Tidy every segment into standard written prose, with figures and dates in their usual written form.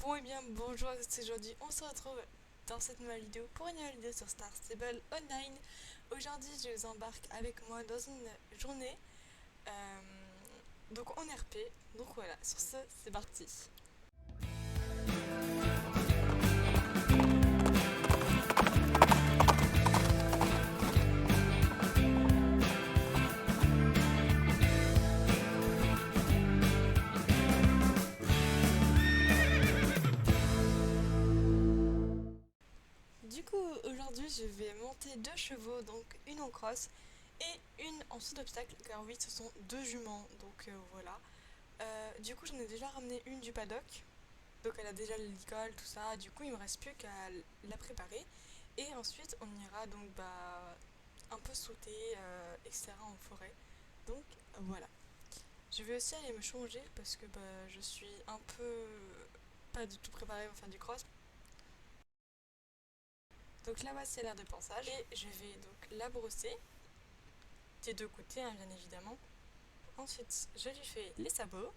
Bon et bien bonjour à tous, aujourd'hui on se retrouve dans cette nouvelle vidéo pour une nouvelle vidéo sur Star Stable Online. Aujourd'hui je vous embarque avec moi dans une journée euh, donc en RP, donc voilà, sur ce c'est parti. Du coup aujourd'hui je vais monter deux chevaux, donc une en cross et une en saut d'obstacle, car oui ce sont deux juments, donc voilà. Du coup j'en ai déjà ramené une du paddock, donc elle a déjà l'école, tout ça, du coup il me reste plus qu'à la préparer. Et ensuite on ira donc un peu sauter, etc. en forêt. Donc voilà. Je vais aussi aller me changer parce que je suis un peu pas du tout préparée pour faire du cross. Donc là voici l'air de pansage et je vais donc la brosser des deux côtés, hein, bien évidemment. Ensuite je lui fais les sabots.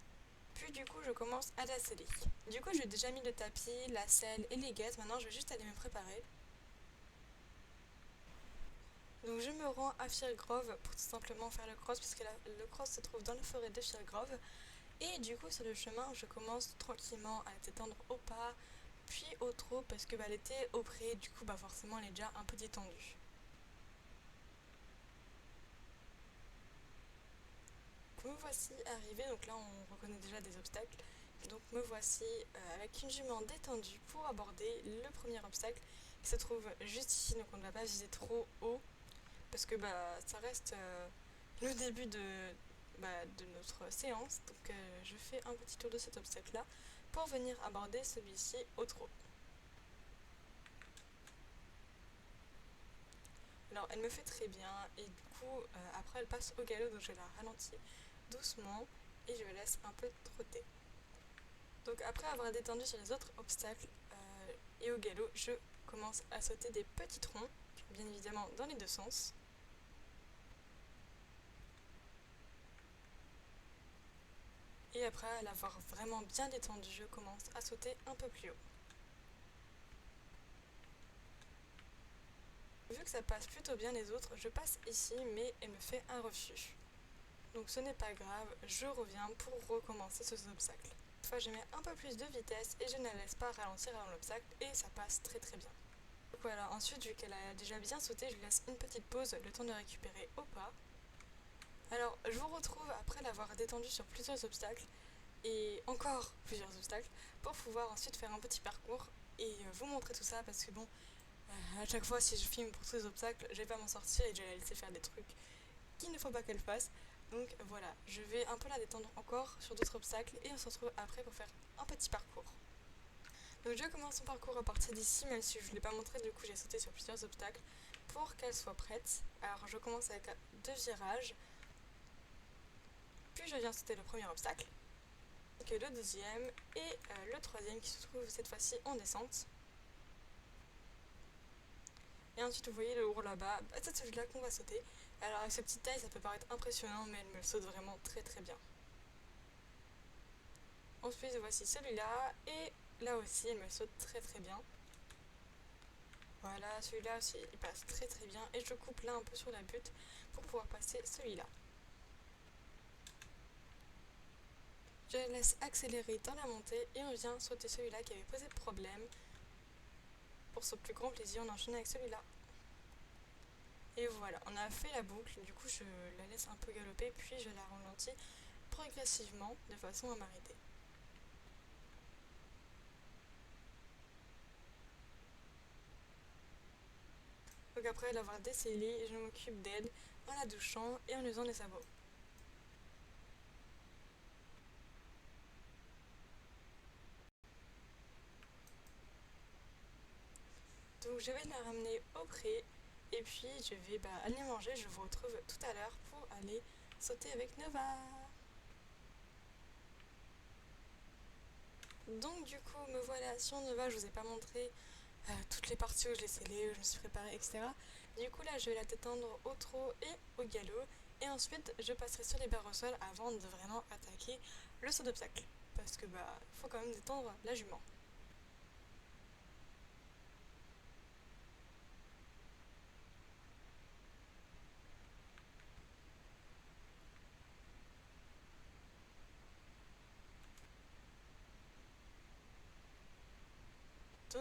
Puis du coup je commence à la sceller. Du coup j'ai déjà mis le tapis, la selle et les guettes. Maintenant je vais juste aller me préparer. Donc je me rends à Firgrove pour tout simplement faire le cross, puisque le cross se trouve dans la forêt de Firgrove. Et du coup sur le chemin je commence tranquillement à t'étendre au pas, puis au trot, parce que elle était au pré, du coup forcément elle est déjà un peu détendue. Donc me voici arrivée, donc là on reconnaît déjà des obstacles. Donc me voici avec une jument détendue pour aborder le premier obstacle qui se trouve juste ici, donc on ne va pas viser trop haut parce que ça reste le début de notre séance. Donc je fais un petit tour de cet obstacle là pour venir aborder celui-ci au trot. Alors elle me fait très bien et du coup après elle passe au galop, donc je la ralentis doucement et je la laisse un peu trotter. Donc après avoir détendu sur les autres obstacles et au galop, je commence à sauter des petits troncs, bien évidemment dans les deux sens. Et après l'avoir vraiment bien détendu, je commence à sauter un peu plus haut. Vu que ça passe plutôt bien les autres, je passe ici, mais elle me fait un refus. Donc ce n'est pas grave, je reviens pour recommencer ce obstacle. Cette fois je mets un peu plus de vitesse et je ne la laisse pas ralentir avant l'obstacle et ça passe très très bien. Donc voilà, ensuite vu qu'elle a déjà bien sauté, je lui laisse une petite pause, le temps de récupérer au pas. Alors je vous retrouve après l'avoir détendu sur plusieurs obstacles et encore plusieurs obstacles pour pouvoir ensuite faire un petit parcours et vous montrer tout ça, parce que bon, à chaque fois si je filme pour tous les obstacles, je vais pas m'en sortir et je vais la laisser faire des trucs qu'il ne faut pas qu'elle fasse. Donc voilà, je vais un peu la détendre encore sur d'autres obstacles et on se retrouve après pour faire un petit parcours. Donc je commence son parcours à partir d'ici, même si je ne l'ai pas montré, du coup j'ai sauté sur plusieurs obstacles pour qu'elle soit prête. Alors je commence avec deux virages, puis je viens sauter le premier obstacle, donc le deuxième et le troisième qui se trouve cette fois-ci en descente. Et ensuite vous voyez le haut là-bas, c'est celui-là qu'on va sauter. Alors avec cette petite taille ça peut paraître impressionnant, mais elle me saute vraiment très très bien. Ensuite voici celui-là et là aussi elle me saute très très bien. Voilà, celui-là aussi il passe très très bien et je coupe là un peu sur la butte pour pouvoir passer celui-là. Je laisse accélérer dans la montée et on vient sauter celui-là qui avait posé problème. Pour son plus grand plaisir, on enchaîne avec celui-là. Et voilà, on a fait la boucle, du coup je la laisse un peu galoper puis je la ralentis progressivement de façon à m'arrêter. Donc après l'avoir descellée, je m'occupe d'elle en la douchant et en usant les sabots. Donc je vais la ramener au pré et puis je vais aller manger. Je vous retrouve tout à l'heure pour aller sauter avec Nova. Donc du coup me voilà sur Nova, je vous ai pas montré toutes les parties où je l'ai scellée, où je me suis préparée, etc. Du coup là je vais la détendre au trot et au galop et ensuite je passerai sur les barres au sol avant de vraiment attaquer le saut d'obstacle. Parce que faut quand même détendre la jument.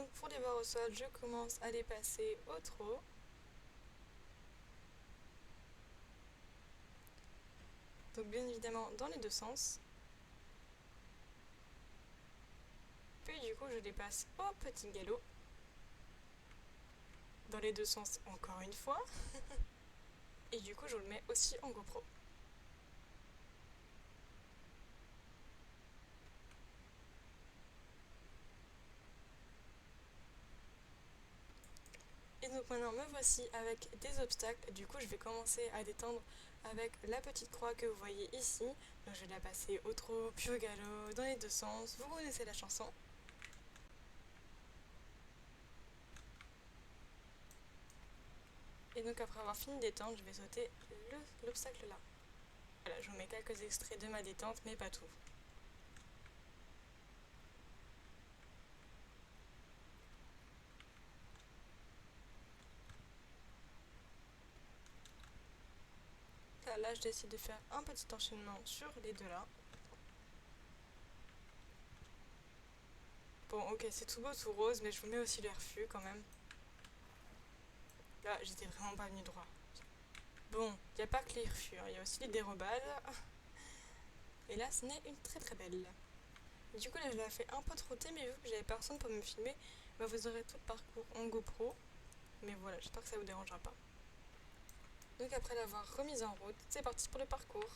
donc pour les barres au sol, je commence à les passer au trot. Donc bien évidemment dans les deux sens. Puis du coup je les passe au petit galop. Dans les deux sens encore une fois. Et du coup je le mets aussi en GoPro. Et donc maintenant me voici avec des obstacles. Du coup je vais commencer à détendre avec la petite croix que vous voyez ici. Donc je vais la passer au trot, puis au galop, dans les deux sens. Vous connaissez la chanson. Et donc après avoir fini de détendre, je vais sauter l'obstacle là. Voilà, je vous mets quelques extraits de ma détente, mais pas tout. Là, je décide de faire un petit enchaînement sur les deux là. Bon, ok, c'est tout beau, tout rose, mais je vous mets aussi le refus quand même. Là, j'étais vraiment pas venu droit. Bon, il n'y a pas que les refus, il y a aussi les dérobades. Et là, ce n'est une très très belle. Du coup, là, je l'ai fait un peu trotter, mais vu que j'avais personne pour me filmer, bah, vous aurez tout le parcours en GoPro. Mais voilà, j'espère que ça vous dérangera pas. Donc après l'avoir remise en route, c'est parti pour le parcours.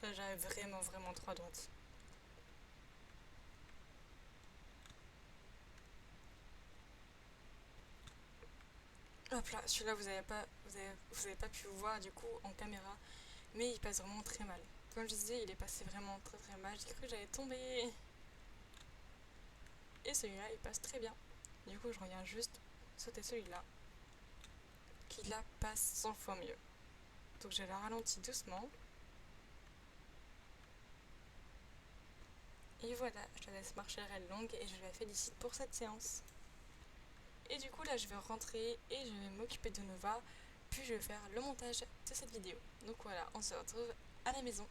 Là, j'avais vraiment trop à droite. Hop là, celui-là vous avez pas pu voir du coup en caméra, mais il passe vraiment très mal. Comme je disais, il est passé vraiment très mal, j'ai cru que j'allais tomber. Et celui-là, il passe très bien. Du coup, je reviens juste sauter celui-là, qui là passe 100 fois mieux. Donc je la ralentis doucement. Et voilà, je la laisse marcher elle longue et je la félicite pour cette séance. Et du coup là je vais rentrer et je vais m'occuper de Nova, puis je vais faire le montage de cette vidéo. Donc voilà, on se retrouve à la maison.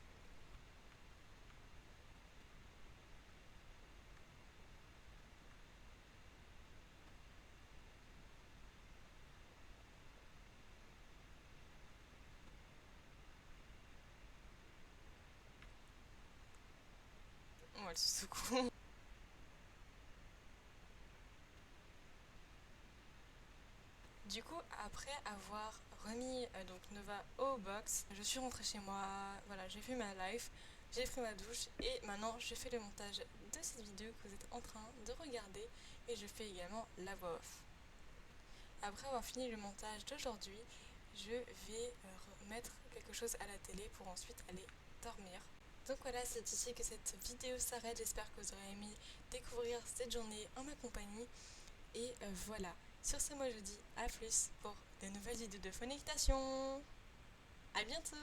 On va le secoue. Du coup, après avoir remis donc Nova au box, je suis rentrée chez moi, voilà, j'ai fait ma live, j'ai pris ma douche et maintenant je fais le montage de cette vidéo que vous êtes en train de regarder et je fais également la voix off. Après avoir fini le montage d'aujourd'hui, je vais mettre quelque chose à la télé pour ensuite aller dormir. Donc voilà, c'est ici que cette vidéo s'arrête. J'espère que vous aurez aimé découvrir cette journée en ma compagnie. Et voilà. Sur ce, moi je dis à plus pour de nouvelles vidéos de phonéitation. À bientôt!